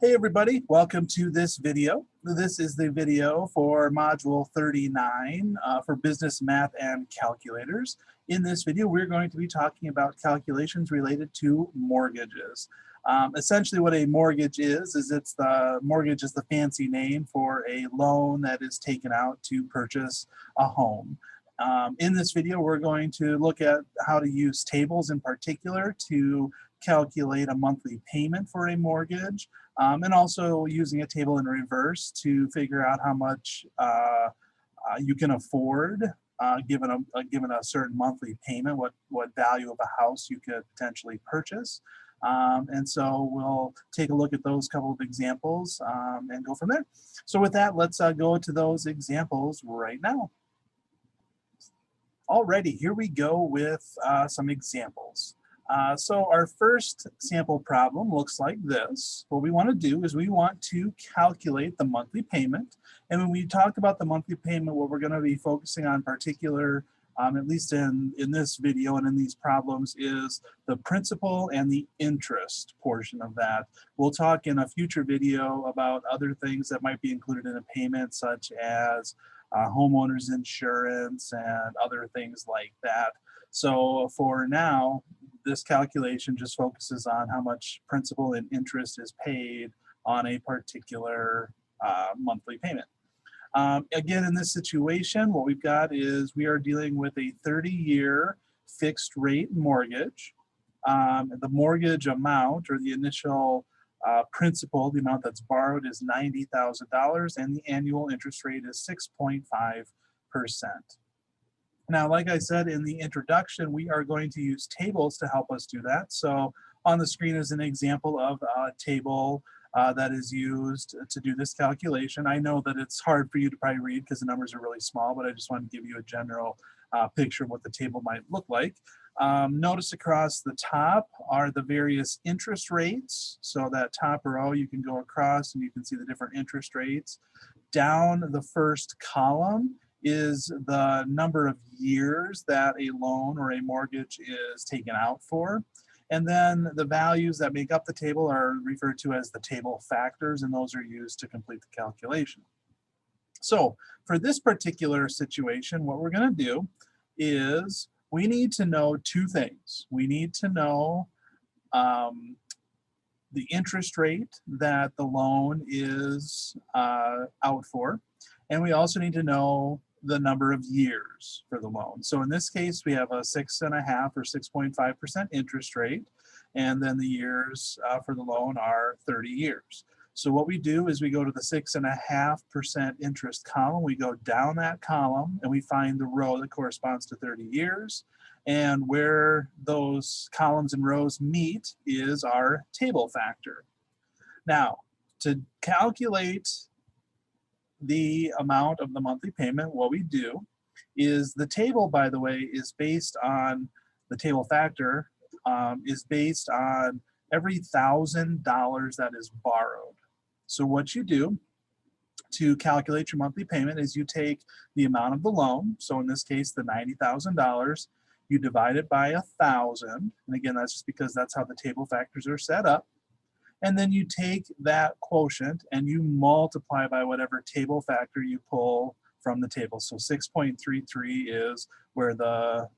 Hey everybody, welcome to this video. This is the video for Module 39 for Business Math and Calculators. In this video, we're going to be talking about calculations related to mortgages. Essentially what a mortgage is it's the mortgage is the fancy name for a loan that is taken out to purchase a home. In this video, we're going to look at how to use tables in particular to calculate a monthly payment for a mortgage. And also using a table in reverse to figure out how much you can afford given a certain monthly payment, what value of a house you could potentially purchase. And so we'll take a look at those couple of examples and go from there. So with that, let's go to those examples right now. Alrighty, here we go with some examples. So our first sample problem looks like this. What we want to do is we want to calculate the monthly payment. And when we talk about the monthly payment, what we're going to be focusing on particular, at least in this video and in these problems, is the principal and the interest portion of that. We'll talk in a future video about other things that might be included in a payment, such as homeowners insurance and other things like that. So for now, this calculation just focuses on how much principal and interest is paid on a particular monthly payment. Again, in this situation, what we've got is we are dealing with a 30-year fixed rate mortgage. The mortgage amount, or the initial principal, the amount that's borrowed, is $90,000, and the annual interest rate is 6.5%. Now, like I said in the introduction, we are going to use tables to help us do that. So on the screen is an example of a table that is used to do this calculation. I know that it's hard for you to probably read because the numbers are really small, but I just want to give you a general picture of what the table might look like. Notice across the top are the various interest rates. So that top row, you can go across and you can see the different interest rates. Down the first column is the number of years that a loan or a mortgage is taken out for. And then the values that make up the table are referred to as the table factors, and those are used to complete the calculation. So for this particular situation, what we're going to do is we need to know two things. We need to know the interest rate that the loan is out for, and we also need to know the number of years for the loan. So in this case, we have a 6.5 or 6.5% interest rate, and then the years for the loan are 30 years. So what we do is we go to the 6.5% interest column, we go down that column, and we find the row that corresponds to 30 years. And where those columns and rows meet is our table factor. Now, to calculate the amount of the monthly payment, what we do is the table, by the way, is based on the table factor, is based on every $1,000 that is borrowed. So what you do to calculate your monthly payment is you take the amount of the loan, so in this case the $90,000, you divide it by 1,000, and again that's just because that's how the table factors are set up. And then you take that quotient and you multiply by whatever table factor you pull from the table. So 6.33 is where the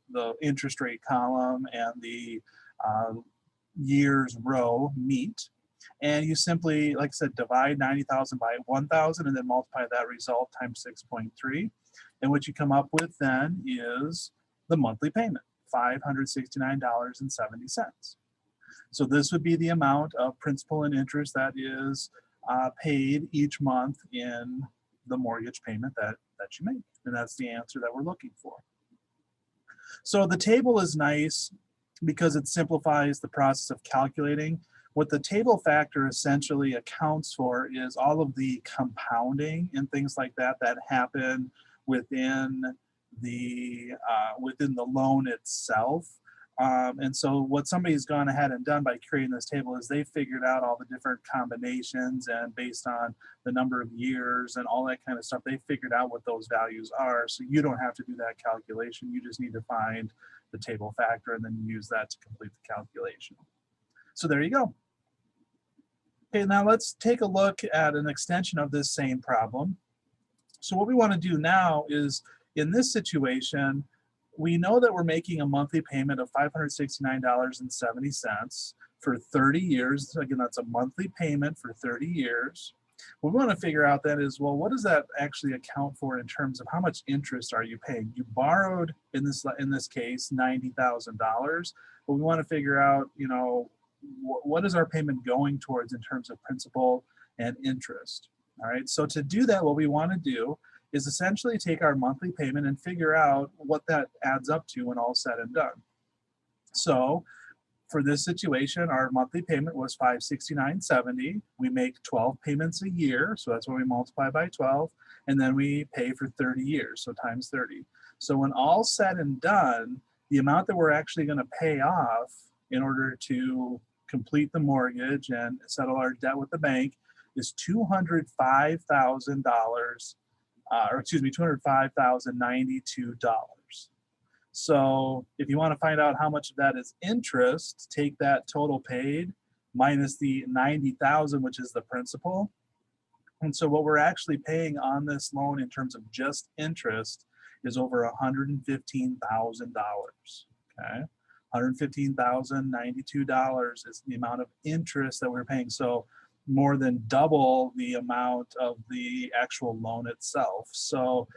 interest rate column and the years row meet. And you simply, like I said, divide 90,000 by 1,000 and then multiply that result times 6.3. And what you come up with then is the monthly payment, $569.70. So this would be the amount of principal and interest that is paid each month in the mortgage payment that you make. And that's the answer that we're looking for. So the table is nice because it simplifies the process of calculating. What the table factor essentially accounts for is all of the compounding and things like that that happen within the loan itself. And so what somebody's gone ahead and done by creating this table is they figured out all the different combinations, and based on the number of years and all that kind of stuff, they figured out what those values are. So you don't have to do that calculation. You just need to find the table factor and then use that to complete the calculation. So there you go. Okay, now let's take a look at an extension of this same problem. So what we want to do now is, in this situation, we know that we're making a monthly payment of $569.70 for 30 years. Again, that's a monthly payment for 30 years. What we want to figure out then is, well, what does that actually account for in terms of how much interest are you paying? You borrowed, in this case, $90,000, but we want to figure out, you know, what is our payment going towards in terms of principal and interest. All right, so to do that, what we want to do is essentially take our monthly payment and figure out what that adds up to when all said and done. So for this situation, our monthly payment was $569.70. We make 12 payments a year, so that's what we multiply by 12, and then we pay for 30 years, so times 30. So when all said and done, the amount that we're actually going to pay off in order to complete the mortgage and settle our debt with the bank is $205,000, $205,092. So if you want to find out how much of that is interest, take that total paid minus the $90,000, which is the principal. And so what we're actually paying on this loan in terms of just interest is over $115,000. Okay, $115,092 is the amount of interest that we're paying. So more than double the amount of the actual loan itself. So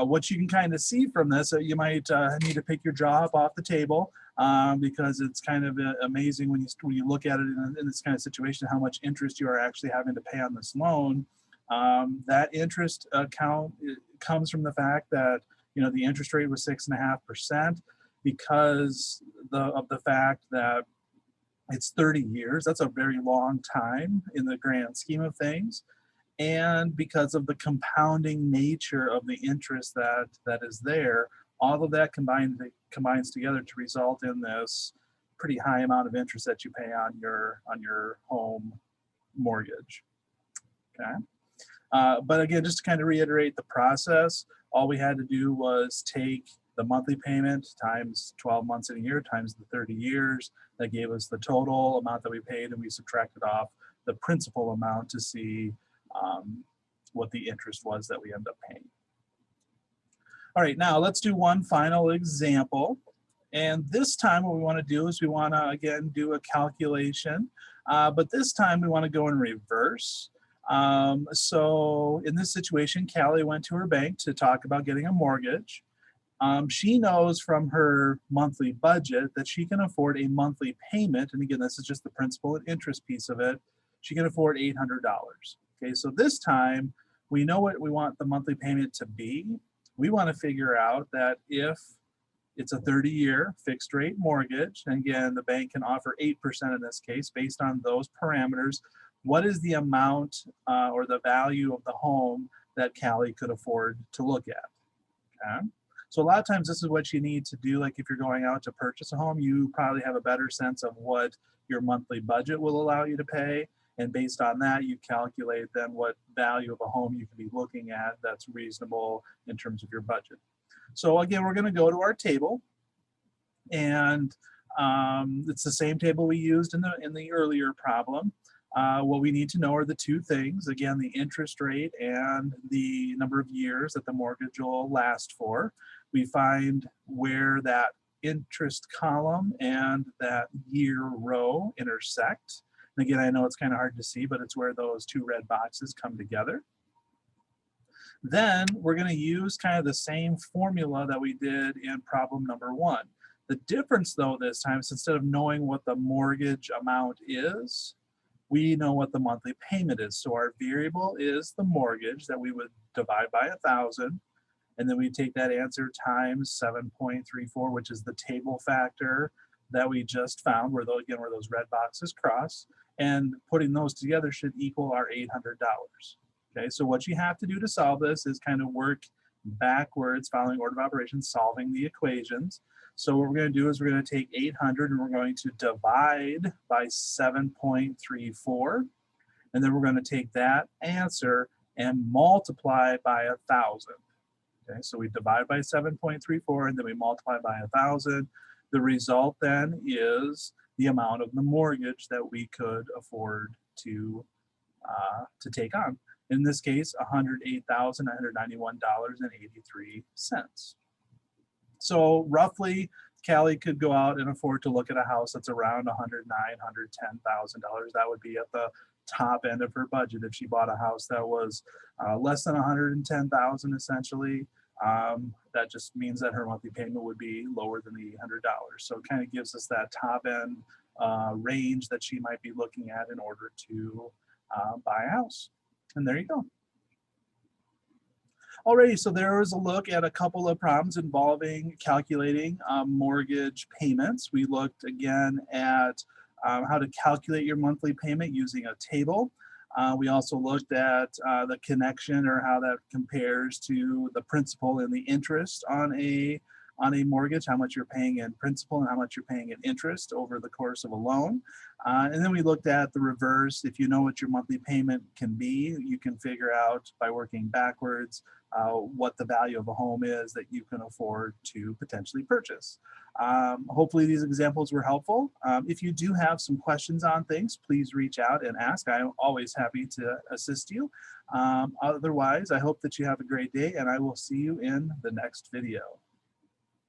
what you can kind of see from this, you might need to pick your jaw up off the table because it's kind of amazing when you look at it in this kind of situation, how much interest you are actually having to pay on this loan. That interest account comes from the fact that, you know, the interest rate was 6.5% because of the fact that it's 30 years. That's a very long time in the grand scheme of things. And because of the compounding nature of the interest that is there, all of that combines together to result in this pretty high amount of interest that you pay on your home mortgage. Okay. But again, just to kind of reiterate the process, all we had to do was take the monthly payment times 12 months in a year times the 30 years. That gave us the total amount that we paid, and we subtracted off the principal amount to see what the interest was that we end up paying. All right, now let's do one final example. And this time what we want to do is we want to, again, do a calculation, but this time we want to go in reverse. So in this situation, Callie went to her bank to talk about getting a mortgage. She knows from her monthly budget that she can afford a monthly payment, and again, this is just the principal and interest piece of it. She can afford $800. Okay, so this time we know what we want the monthly payment to be. We want to figure out that if it's a 30-year fixed rate mortgage, and again, the bank can offer 8% in this case based on those parameters, what is the amount or the value of the home that Callie could afford to look at? Okay. So a lot of times this is what you need to do. Like if you're going out to purchase a home, you probably have a better sense of what your monthly budget will allow you to pay. And based on that, you calculate then what value of a home you could be looking at that's reasonable in terms of your budget. So again, we're going to go to our table, and it's the same table we used in the earlier problem. What we need to know are the two things. Again, the interest rate and the number of years that the mortgage will last for. We find where that interest column and that year row intersect. And again, I know it's kind of hard to see, but it's where those two red boxes come together. Then we're going to use kind of the same formula that we did in problem number one. The difference though this time is instead of knowing what the mortgage amount is, we know what the monthly payment is. So our variable is the mortgage that we would divide by 1,000. And then we take that answer times 7.34, which is the table factor that we just found, where those red boxes cross. And putting those together should equal our $800. Okay, so what you have to do to solve this is kind of work backwards, following order of operations, solving the equations. So what we're going to do is we're going to take 800 and we're going to divide by 7.34. And then we're going to take that answer and multiply by 1,000. Okay, so we divide by 7.34 and then we multiply by 1,000. The result then is the amount of the mortgage that we could afford to take on. In this case, $108,991.83. So roughly, Callie could go out and afford to look at a house that's around $109,000, $110,000. That would be at the top end of her budget if she bought a house that was less than $110,000 essentially. That just means that her monthly payment would be lower than the $800. So it kind of gives us that top end range that she might be looking at in order to buy a house. And there you go. Alrighty, so there was a look at a couple of problems involving calculating mortgage payments. We looked again at how to calculate your monthly payment using a table. We also looked at the connection or how that compares to the principal and the interest on a mortgage, how much you're paying in principal and how much you're paying in interest over the course of a loan. And then we looked at the reverse. If you know what your monthly payment can be, you can figure out by working backwards what the value of a home is that you can afford to potentially purchase. Hopefully these examples were helpful. If you do have some questions on things, please reach out and ask. I'm always happy to assist you. Otherwise, I hope that you have a great day and I will see you in the next video.